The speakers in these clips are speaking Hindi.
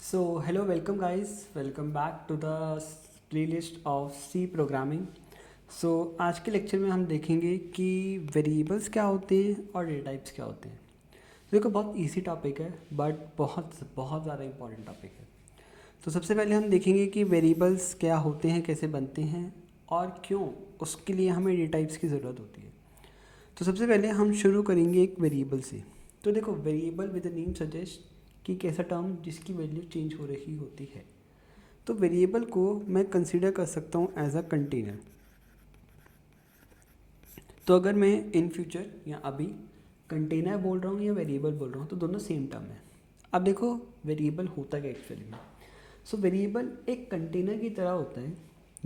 Hello, welcome guys, welcome back to the playlist of C programming. आज के लेक्चर में हम देखेंगे कि वेरिएबल्स क्या होते हैं और डेटा टाइप्स क्या होते हैं। देखो, बहुत इजी टॉपिक है बट बहुत बहुत ज़्यादा इंपॉर्टेंट टॉपिक है। तो सबसे पहले हम देखेंगे कि वेरिएबल्स क्या होते हैं, कैसे बनते हैं और क्यों उसके लिए हमें डेटा टाइप्स की ज़रूरत होती है। तो सबसे पहले हम शुरू करेंगे एक वेरिएबल से। तो देखो, variable with the name suggest कि एक ऐसा टर्म जिसकी वैल्यू चेंज हो रही होती है। तो वेरिएबल को मैं कंसीडर कर सकता हूँ एज अ कंटेनर। तो अगर मैं इन फ्यूचर या अभी कंटेनर बोल रहा हूँ या वेरिएबल बोल रहा हूँ तो दोनों सेम टर्म है। अब देखो, वेरिएबल होता क्या एक्चुअली में। वेरिएबल एक कंटेनर की तरह होता है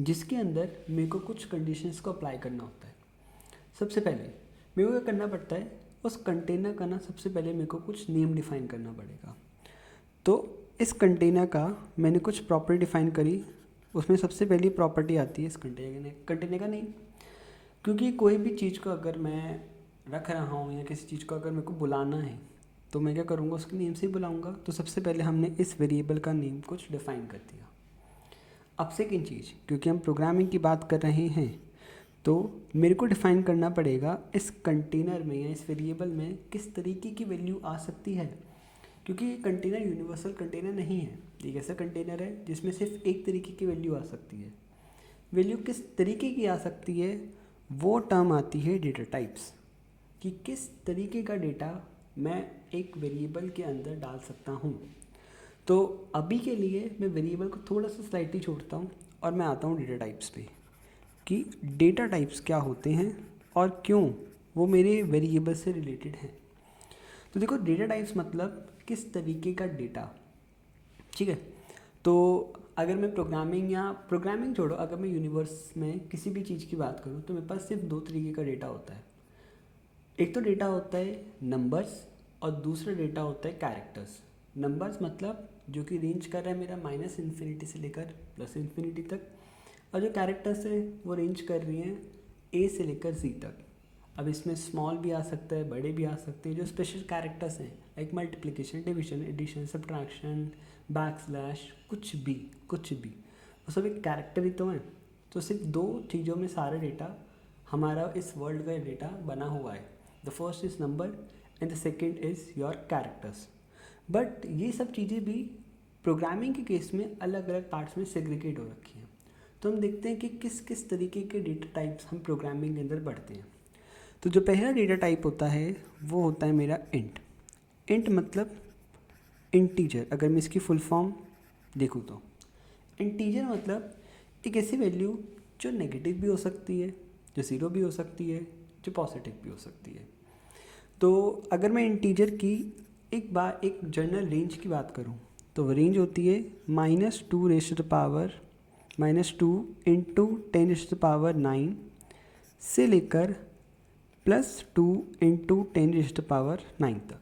जिसके अंदर मेरे को कुछ कंडीशंस को अप्लाई करना होता है। सबसे पहले मेरे को क्या करना पड़ता है, उस कंटेनर का ना सबसे पहले मेरे को कुछ नेम डिफाइन करना पड़ेगा। तो इस कंटेनर का मैंने कुछ प्रॉपर्टी डिफाइन करी। उसमें सबसे पहली प्रॉपर्टी आती है इस कंटेनर का नेम। क्योंकि कोई भी चीज़ को अगर मैं रख रहा हूँ या किसी चीज़ को अगर मेरे को बुलाना है तो मैं क्या करूँगा, उसके नेम से ही बुलाऊँगा। तो सबसे पहले हमने इस वेरिएबल का नेम कुछ डिफाइन कर दिया। अब सेकेंड चीज़, क्योंकि हम प्रोग्रामिंग की बात कर रहे हैं तो मेरे को डिफाइन करना पड़ेगा इस कंटेनर में या इस वेरिएबल में किस तरीके की वैल्यू आ सकती है। क्योंकि ये कंटेनर यूनिवर्सल कंटेनर नहीं है, एक ऐसा कंटेनर है जिसमें सिर्फ एक तरीके की वैल्यू आ सकती है। वैल्यू किस तरीके की आ सकती है, वो टर्म आती है डेटा टाइप्स, कि किस तरीके का डेटा मैं एक वेरिएबल के अंदर डाल सकता हूँ। तो अभी के लिए मैं वेरिएबल को थोड़ा सा स्लाइटली छोड़ता हूँ और मैं आता हूँ डेटा टाइप्स पे, कि डेटा टाइप्स क्या होते हैं और क्यों वो मेरे वेरिएबल से रिलेटेड हैं। तो देखो, डेटा टाइप्स मतलब किस तरीके का डेटा, ठीक है। तो अगर मैं प्रोग्रामिंग छोड़ो, अगर मैं यूनिवर्स में किसी भी चीज़ की बात करूँ तो मेरे पास सिर्फ दो तरीके का डेटा होता है। एक तो डेटा होता है नंबर्स और दूसरा डेटा होता है कैरेक्टर्स। नंबर्स मतलब जो कि रेंज कर रहा है मेरा -इन्फिनिटी से लेकर +इन्फिनिटी तक, और जो कैरेक्टर्स है वो रेंज कर रही हैं ए से लेकर जी तक। अब इसमें स्मॉल भी आ सकता है, बड़े भी आ सकते हैं। जो स्पेशल कैरेक्टर्स हैं like multiplication, division, addition, subtraction, backslash, कुछ भी वो सब एक कैरेक्टर ही तो हैं। तो सिर्फ दो चीज़ों में सारा डेटा हमारा इस वर्ल्ड का डेटा बना हुआ है। The first is number and the second is your characters. But ये सब चीज़ें भी प्रोग्रामिंग के केस में अलग अलग पार्ट्स में सेग्रीगेट हो रखी हैं। तो हम देखते हैं कि किस किस तरीके के डेटा टाइप्स हम प्रोग्रामिंग के अंदर बढ़ते हैं। तो जो पहला डेटा टाइप होता है वो होता है मेरा इंट। इंट मतलब इंटीजर। अगर मैं इसकी फुल फॉर्म देखूँ तो इंटीजर मतलब एक ऐसी वैल्यू जो नेगेटिव भी हो सकती है, जो ज़ीरो भी हो सकती है, जो पॉजिटिव भी हो सकती है। तो अगर मैं इंटीजर की एक जनरल रेंज की बात करूँ तो वो रेंज होती है -2 इंटू 10⁻9 से लेकर +2 इंटू 10⁻9 तक।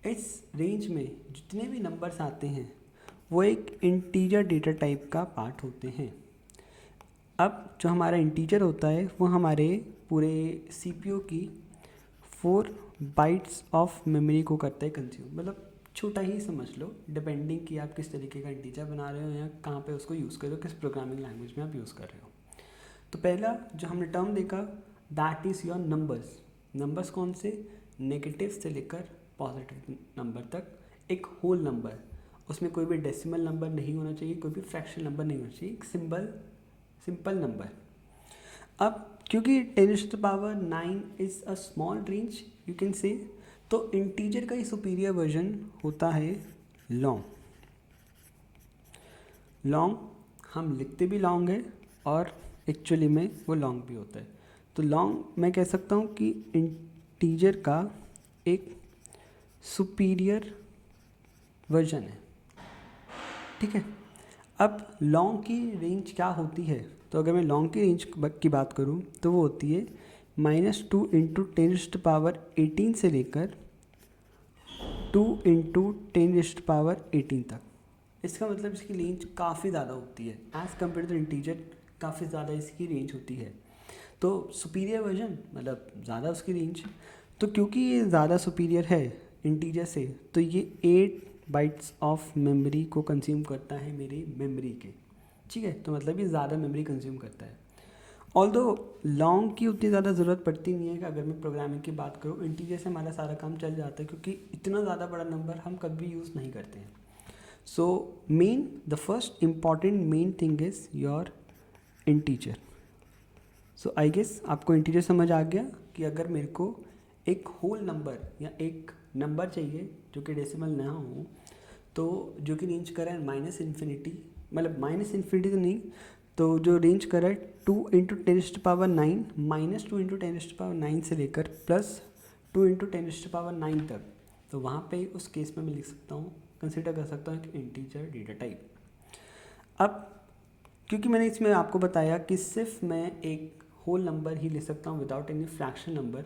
इस रेंज में जितने भी नंबर्स आते हैं वो एक इंटीजर डेटा टाइप का पार्ट होते हैं। अब जो हमारा इंटीजर होता है वो हमारे पूरे सीपीयू की 4 बाइट्स ऑफ मेमोरी को करता है कंज्यूम। मतलब छोटा ही समझ लो, डिपेंडिंग कि आप किस तरीके का इंटीजर बना रहे हो या कहाँ पे उसको यूज़ कर रहे हो, किस प्रोग्रामिंग लैंग्वेज में आप यूज़ कर रहे हो। तो पहला जो हमने टर्म देखा that is your numbers. Numbers कौन से, नेगेटिव से लेकर पॉजिटिव नंबर तक, एक होल नंबर। उसमें कोई भी डेसिमल नंबर नहीं होना चाहिए, कोई भी फ्रैक्शनल नंबर नहीं होना चाहिए, एक सिंपल नंबर। अब क्योंकि 10⁻9 is a small range you can say, तो इंटीजर का ही सुपीरियर वर्जन होता है लॉन्ग। लॉन्ग हम लिखते भी लॉन्ग है और एक्चुअली में वो लॉन्ग भी होता है। तो लॉन्ग मैं कह सकता हूँ कि इंटीजर का एक सुपीरियर वर्जन है, ठीक है। अब लॉन्ग की रेंज क्या होती है, तो अगर मैं लॉन्ग की रेंज की बात करूँ तो वो होती है -2 इंटू 10⁻18 से लेकर 2 इंटू 10⁻18 तक। इसका मतलब इसकी रेंज काफ़ी ज़्यादा होती है एज़ कम्पेयर टू इंटीजर, काफ़ी ज़्यादा इसकी रेंज होती है। तो सुपीरियर वर्जन मतलब ज़्यादा उसकी रेंज। तो क्योंकि ये ज़्यादा सुपीरियर है इंटीजर से, तो ये 8 बाइट्स ऑफ मेमोरी को कंज्यूम करता है मेरी मेमोरी के, ठीक है। तो मतलब ये ज़्यादा मेमोरी कंज्यूम करता है। ऑल्दो लॉन्ग की उतनी ज़्यादा ज़रूरत पड़ती नहीं है कि अगर मैं प्रोग्रामिंग की बात करूँ, इंटीजर से हमारा सारा काम चल जाता है क्योंकि इतना ज़्यादा बड़ा नंबर हम कभी यूज़ नहीं करते हैं। So the first important main thing is your integer. So I guess आपको इंटीजर समझ आ गया कि अगर मेरे को एक होल नंबर या एक नंबर चाहिए जो कि डेसिमल ना हो, तो जो कि रेंज करा है माइनस इन्फिनिटी, मतलब माइनस इन्फिनिटी तो नहीं, तो जो रेंज करा है 2 × 10⁹ माइनस 2 × 10⁹ से लेकर प्लस 2 × 10⁹ तक, तो वहाँ पे उस केस में मैं लिख सकता हूँ, कंसिडर कर सकता हूँ कि इंटीजर डेटा टाइप। अब क्योंकि मैंने इसमें आपको बताया कि सिर्फ मैं एक होल नंबर ही ले सकता हूँ विदाउट एनी फ्रैक्शन नंबर,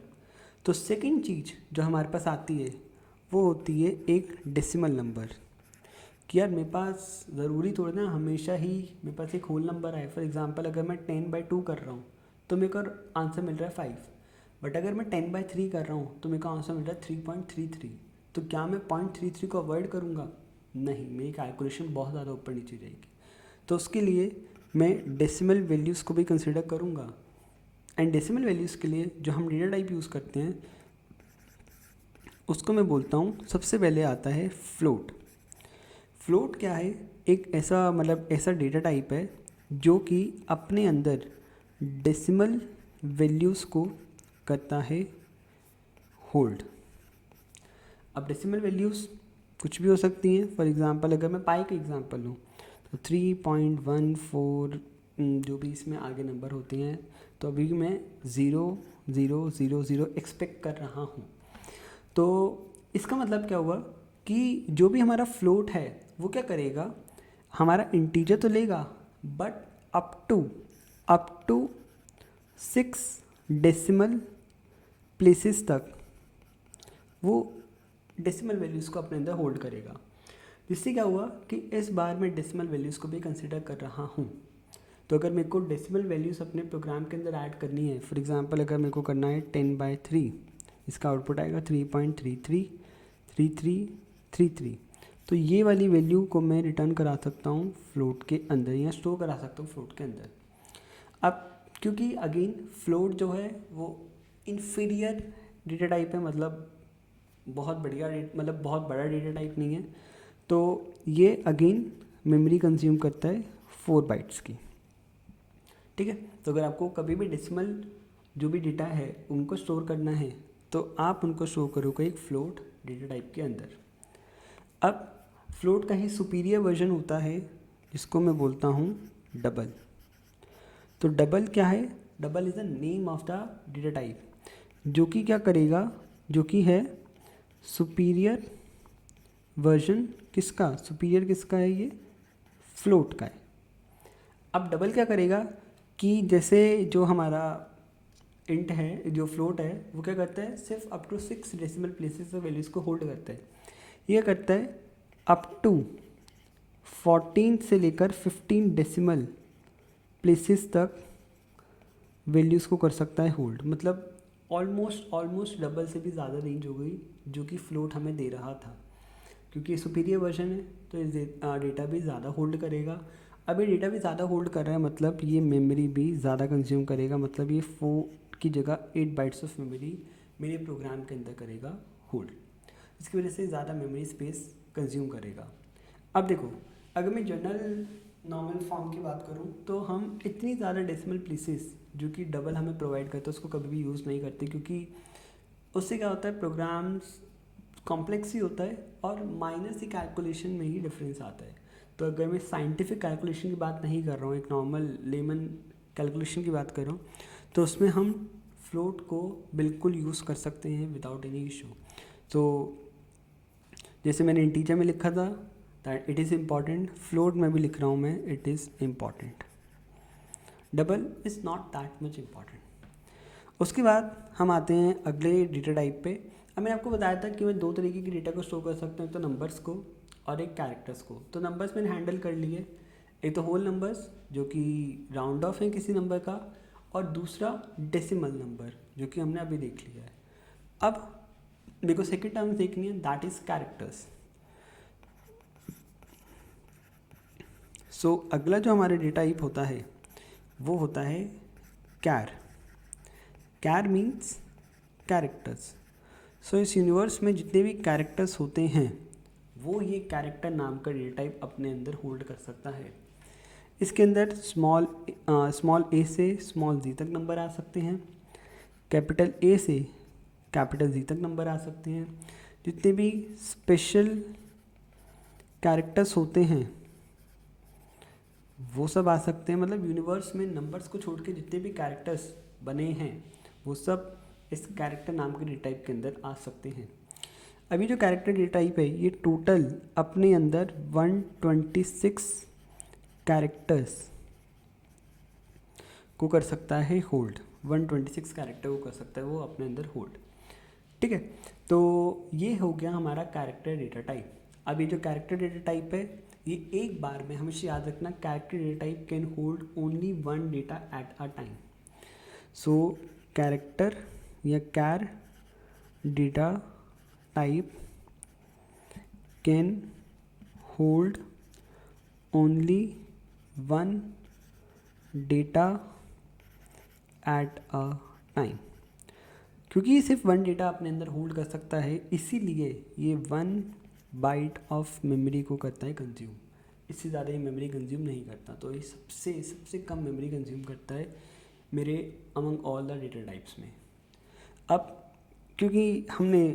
तो सेकंड चीज़ जो हमारे पास आती है वो होती है एक डेसिमल नंबर। कि यार मेरे पास ज़रूरी थोड़ी ना हमेशा ही मेरे पास एक होल नंबर आए। फॉर एग्जांपल अगर मैं 10/2 कर रहा हूँ तो मेरे को आंसर मिल रहा है 5, बट अगर मैं 10/3 कर रहा हूँ तो मेरे को आंसर मिल रहा है 3.33। तो क्या मैं 0.33 को अवॉइड करूँगा? नहीं, मेरी कैलकुलेशन बहुत ज़्यादा ऊपर नीचे जाएगी। तो उसके लिए मैं डेसिमल वैल्यूज़ को भी कंसिडर करूँगा। एंड डेसिमल वैल्यूज़ के लिए जो हम डेटा टाइप यूज़ करते हैं उसको मैं बोलता हूँ, सबसे पहले आता है फ्लोट। फ्लोट क्या है? एक ऐसा डेटा टाइप है जो कि अपने अंदर डेसिमल वैल्यूज़ को करता है होल्ड। अब डेसिमल वैल्यूज़ कुछ भी हो सकती हैं। फॉर एग्जांपल अगर मैं पाई का एग्जांपल लूँ तो 3.14 जो भी इसमें आगे नंबर होते हैं, तो अभी मैं 0.000 एक्सपेक्ट कर रहा हूँ। तो इसका मतलब क्या हुआ कि जो भी हमारा फ्लोट है वो क्या करेगा, हमारा इंटीजर तो लेगा but up to 6 decimal places तक वो डेसिमल वैल्यूज़ को अपने अंदर होल्ड करेगा। जिससे क्या हुआ कि इस बार मैं डेसिमल वैल्यूज़ को भी कंसिडर कर रहा हूँ। तो अगर मेरे को डेसिमल वैल्यूज़ अपने प्रोग्राम के अंदर ऐड करनी है, फॉर एग्जांपल अगर मेरे को करना है 10/3, इसका आउटपुट आएगा 3.333333। तो ये वाली वैल्यू को मैं रिटर्न करा सकता हूँ फ्लोट के अंदर या स्टोर करा सकता हूँ फ्लोट के अंदर। अब क्योंकि अगेन फ्लोट जो है वो इन्फीरियर डेटा टाइप है, मतलब बहुत बड़ा डेटा टाइप नहीं है, तो ये अगेन मेमोरी कंज्यूम करता है 4 बाइट्स की, ठीक है। तो अगर आपको कभी भी डेसिमल जो भी डेटा है उनको स्टोर करना है तो आप उनको स्टोर करोगे एक फ्लोट डेटा टाइप के अंदर। अब फ्लोट का ही सुपीरियर वर्जन होता है जिसको मैं बोलता हूँ डबल। तो डबल क्या है? Double is the name of the data type, जो कि क्या करेगा, जो कि है सुपीरियर वर्जन किसका? सुपीरियर किसका है? ये फ्लोट का है। अब डबल क्या करेगा कि जैसे जो हमारा इंट है, जो फ्लोट है, वो क्या करता है, सिर्फ up to 6 decimal places of values को होल्ड करता है। ये करता है अप टू 14 से लेकर 15 डेसिमल प्लेसेस तक वैल्यूज़ को कर सकता है होल्ड। मतलब ऑलमोस्ट डबल से भी ज़्यादा रेंज हो गई जो कि फ्लोट हमें दे रहा था। क्योंकि सुपीरियर वर्जन है तो इस डेटा भी ज़्यादा होल्ड करेगा। अब ये डेटा भी ज़्यादा होल्ड कर रहा है मतलब ये मेमोरी भी ज़्यादा कंज्यूम करेगा, मतलब ये 4 की जगह 8 बाइट्स ऑफ मेमोरी मेरे प्रोग्राम के अंदर करेगा होल्ड। इसकी वजह से ज़्यादा मेमोरी स्पेस कंज्यूम करेगा। अब देखो, अगर मैं जनरल नॉर्मल फॉर्म की बात करूँ तो हम इतनी ज़्यादा डेसिमल प्लेसेस जो कि डबल हमें प्रोवाइड करते हैं उसको कभी भी यूज़ नहीं करते, क्योंकि उससे क्या होता है, प्रोग्राम्स कॉम्प्लेक्स ही होता है और माइनस ही कैलकुलेशन में ही डिफरेंस आता है। तो अगर मैं साइंटिफिक कैलकुलेशन की बात नहीं कर रहा हूँ, एक नॉर्मल लेमन कैलकुलेशन की बात कर रहा हूँ, तो उसमें हम फ्लोट को बिल्कुल यूज़ कर सकते हैं विदाउट एनी इशू। तो जैसे मैंने इंटीजर में लिखा था that it is important, float में भी लिख रहा हूँ मैं it is important, double is not that much important. उसके बाद हम आते हैं अगले डेटा टाइप पे। अब मैंने आपको बताया था कि मैं 2 तरीके की डेटा को स्टोर कर सकता हूँ, तो नंबर्स को और एक कैरेक्टर्स को। तो नंबर्स मैंने हैंडल कर लिए, एक तो होल नंबर्स जो कि राउंड ऑफ है किसी नंबर का, और दूसरा डेसिमल नंबर जो कि हमने अभी देख लिया है। अब मेरे को सेकेंड टर्म देखनी है दैट इज़ कैरेक्टर्स। सो अगला जो हमारा डेटा टाइप होता है वो होता है कैर। कैर मीन्स कैरेक्टर्स। सो इस यूनिवर्स में जितने भी कैरेक्टर्स होते हैं वो ये कैरेक्टर नाम का डेटा टाइप अपने अंदर होल्ड कर सकता है। इसके अंदर स्मॉल ए से स्मॉल जी तक नंबर आ सकते हैं, कैपिटल ए से कैपिटल जी तक नंबर आ सकते हैं। जितने भी स्पेशल कैरेक्टर्स होते हैं वो सब आ सकते हैं। मतलब यूनिवर्स में नंबर्स को छोड़ के जितने भी कैरेक्टर्स बने हैं वो सब इस कैरेक्टर नाम के डेटा टाइप के अंदर आ सकते हैं। अभी जो कैरेक्टर डेटा टाइप है ये टोटल अपने अंदर 126 कैरेक्टर्स को कर सकता है होल्ड। 126 कैरेक्टर को कर सकता है वो अपने अंदर होल्ड। ठीक है, तो ये हो गया हमारा कैरेक्टर डेटा टाइप। अब ये जो कैरेक्टर डेटा टाइप है ये एक बार में हमेशा याद रखना, character data type can hold only one data at a time. So character या char data type can hold only one data at a time. क्योंकि सिर्फ वन डेटा अपने अंदर होल्ड कर सकता है इसीलिए ये 1 बाइट ऑफ मेमोरी को करता है कंज्यूम। इससे ज़्यादा ये मेमोरी कंज्यूम नहीं करता। तो ये सबसे कम मेमोरी कंज्यूम करता है मेरे among all the data types में। अब क्योंकि हमने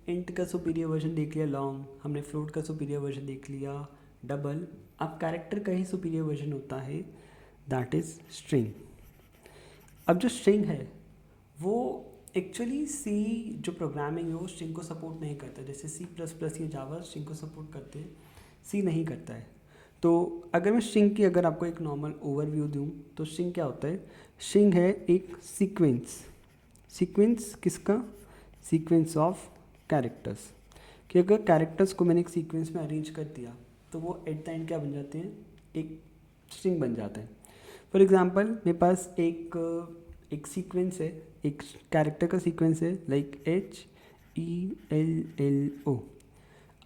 इंट का सुपीरियर वर्जन देख लिया लॉन्ग, हमने फ्लोट का सुपीरियर वर्जन देख लिया डबल, अब कैरेक्टर का ही सुपीरियर वर्जन होता है दैट इज़ स्ट्रिंग। अब जो स्ट्रिंग है वो एक्चुअली सी जो प्रोग्रामिंग है वो स्ट्रिंग को सपोर्ट नहीं करता। जैसे C++ या जावा स्ट्रिंग को सपोर्ट करते हैं, सी नहीं करता है। तो अगर मैं स्ट्रिंग की अगर आपको एक नॉर्मल ओवरव्यू दूं तो स्ट्रिंग क्या होता है? स्ट्रिंग है एक सीक्वेंस किसका? Sequence of characters. कि अगर कैरेक्टर्स को मैंने एक सीक्वेंस में अरेंज कर दिया तो वो एट द एंड क्या बन जाते हैं? एक स्ट्रिंग बन जाता है। फॉर एग्जांपल मेरे पास एक सीक्वेंस है, एक कैरेक्टर का सीक्वेंस है लाइक HELLO।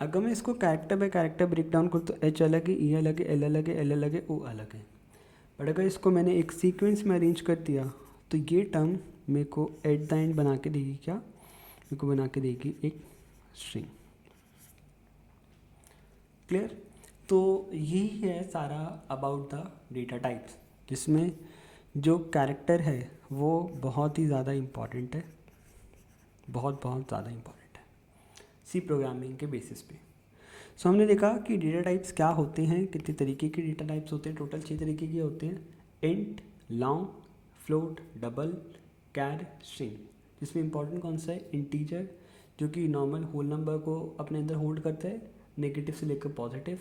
अगर मैं इसको character by character break down करूँ तो H अलग है, E अलग है, L अलग है, L अलग है, O अलग है। बट अगर इसको मैंने एक सीक्वेंस में अरेंज कर दिया तो ये टर्म मेरे को एट द एंड बना के देगी क्या? मेरे को बना के देगी एक स्ट्रिंग। क्लियर? तो यही है सारा अबाउट द डेटा टाइप्स, जिसमें जो कैरेक्टर है वो बहुत ही ज़्यादा इम्पॉर्टेंट है, बहुत ज़्यादा इम्पॉर्टेंट है सी प्रोग्रामिंग के बेसिस पे। सो हमने देखा कि डेटा टाइप्स क्या होते हैं, कितने तरीके के डेटा टाइप्स होते हैं। टोटल 6 तरीके के होते हैं: इंट, लॉन्ग, फ्लोट, डबल, कैर, स्ट्रिंग। जिसमें इंपॉर्टेंट कौन सा है? इंटीजर, जो कि नॉर्मल होल नंबर को अपने अंदर होल्ड करता है, नेगेटिव से लेकर पॉजिटिव।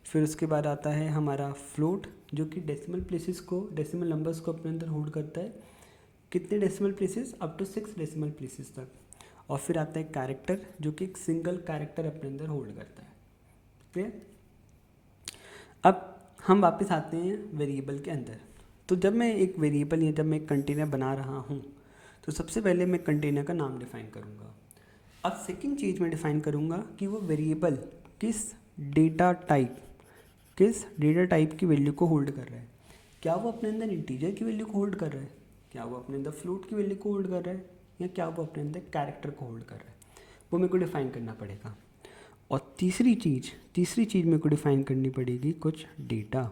फिर उसके बाद आता है हमारा फ्लोट, जो कि डेसिमल प्लेसेस को, डेसिमल नंबर्स को अपने अंदर होल्ड करता है। कितने decimal places? Up to 6 decimal places तक। और फिर आता है कैरेक्टर, जो कि एक सिंगल कैरेक्टर अपने अंदर होल्ड करता है। क्लियर? अब हम वापस आते हैं वेरिएबल के अंदर। तो जब मैं एक वेरिएबल या जब मैं एक कंटेनर बना रहा हूँ तो सबसे पहले मैं कंटेनर का नाम डिफाइन करूँगा। अब सेकंड चीज़ मैं डिफाइन करूँगा कि वो वेरिएबल किस डेटा टाइप की वैल्यू को होल्ड कर रहा है। क्या वो अपने अंदर इंटीजर की वैल्यू को होल्ड कर रहा है, क्या वो अपने अंदर फ्लोट की वैल्यू को होल्ड कर रहा है, या क्या वो अपने अंदर कैरेक्टर को होल्ड कर रहा है, वो मेरे को डिफाइन करना पड़ेगा। और तीसरी चीज़ मेरे को डिफाइन करनी पड़ेगी कुछ डेटा।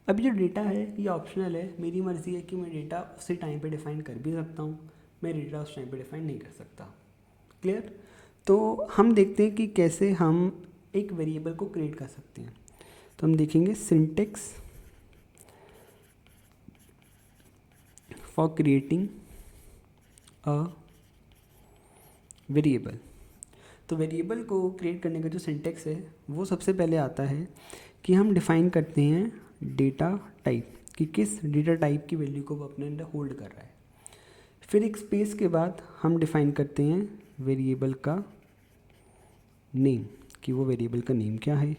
अब जो डेटा है ये ऑप्शनल है, मेरी मर्ज़ी है कि मैं डेटा उसी टाइम पे डिफ़ाइन कर भी सकता हूँ, मैं डेटा उस टाइम पे डिफ़ाइन नहीं कर सकता। क्लियर? तो हम देखते हैं कि कैसे हम एक वेरिएबल को क्रिएट कर सकते हैं। तो हम देखेंगे syntax for creating a variable. तो वेरिएबल को क्रिएट करने का जो सिंटेक्स है वो सबसे पहले आता है कि हम डिफ़ाइन करते हैं डेटा टाइप, कि किस डेटा टाइप की वैल्यू को वो अपने अंदर होल्ड कर रहा है। फिर एक स्पेस के बाद हम डिफ़ाइन करते हैं वेरिएबल का नेम, कि वो वेरिएबल का नेम क्या है।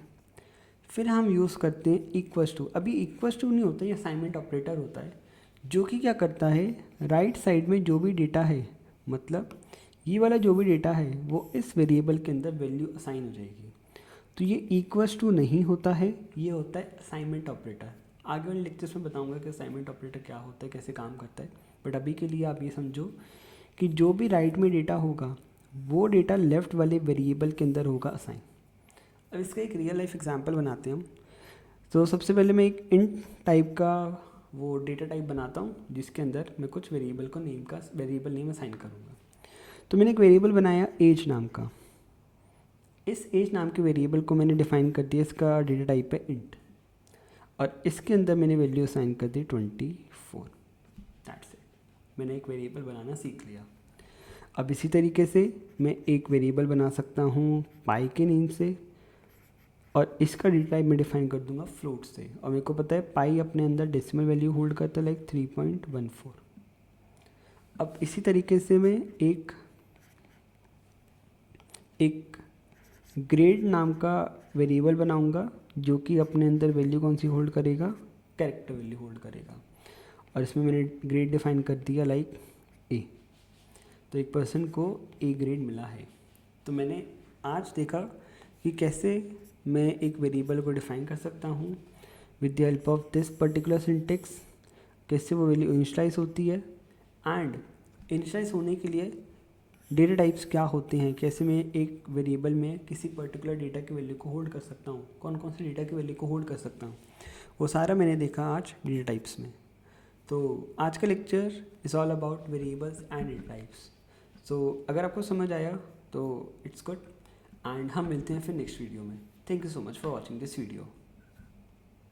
फिर हम यूज़ करते हैं इक्वल्स टू। अभी इक्वल्स टू नहीं होता, ये असाइनमेंट ऑपरेटर होता है, जो कि क्या करता है, राइट साइड में जो भी डेटा है, मतलब ये वाला जो भी डेटा है वो इस वेरिएबल के अंदर वैल्यू असाइन हो जाएगी। तो ये इक्वल्स टू नहीं होता है, ये होता है असाइनमेंट ऑपरेटर। आगे वाले लेक्चर्स में बताऊंगा कि असाइनमेंट ऑपरेटर क्या होता है, कैसे काम करता है, बट अभी के लिए आप ये समझो कि जो भी राइट में डेटा होगा वो डेटा लेफ्ट वाले वेरिएबल के अंदर होगा असाइन। अब इसका एक रियल लाइफ एग्जांपल बनाते हैं हम। तो सबसे पहले मैं एक इंट टाइप का वो डेटा टाइप बनाता हूँ जिसके अंदर मैं कुछ वेरिएबल को नेम का वेरिएबल नेम असाइन करूँगा। तो मैंने एक वेरिएबल बनाया एज नाम का। इस एज नाम के वेरिएबल को मैंने डिफाइन कर दिया, इसका डेटा टाइप है इंट, और इसके अंदर मैंने वैल्यू असाइन कर दी 24। दैट्स इट, मैंने एक वेरिएबल बनाना सीख लिया। अब इसी तरीके से मैं एक वेरिएबल बना सकता हूँ पाई के नेम से, और इसका डेटा टाइप मैं डिफाइन कर दूंगा फ्लोट से, और मेरे को पता है पाई अपने अंदर डेसिमल वैल्यू होल्ड करता है लाइक 3.14। अब इसी तरीके से मैं एक ग्रेड नाम का वेरिएबल बनाऊंगा जो कि अपने अंदर वैल्यू कौन सी होल्ड करेगा, कैरेक्टर वैल्यू होल्ड करेगा, और इसमें मैंने ग्रेड डिफाइन कर दिया लाइक ए। तो एक पर्सन को ए ग्रेड मिला है। तो मैंने आज देखा कि कैसे मैं एक वेरिएबल को डिफाइन कर सकता हूँ with the help of this particular syntax, कैसे वो वैल्यू इनिशियलाइज होती है, एंड इनिशियलाइज होने के लिए डेटा टाइप्स क्या होते हैं, कैसे मैं एक वेरिएबल में किसी पर्टिकुलर डेटा की वैल्यू को होल्ड कर सकता हूँ, कौन कौन से डेटा की वैल्यू को होल्ड कर सकता हूँ, वो सारा मैंने देखा आज डेटा टाइप्स में। तो आज का lecture is all about variables and data types. So अगर आपको समझ आया तो इट्स गुड, एंड हम मिलते हैं फिर नेक्स्ट वीडियो में। Thank you so much for watching this video.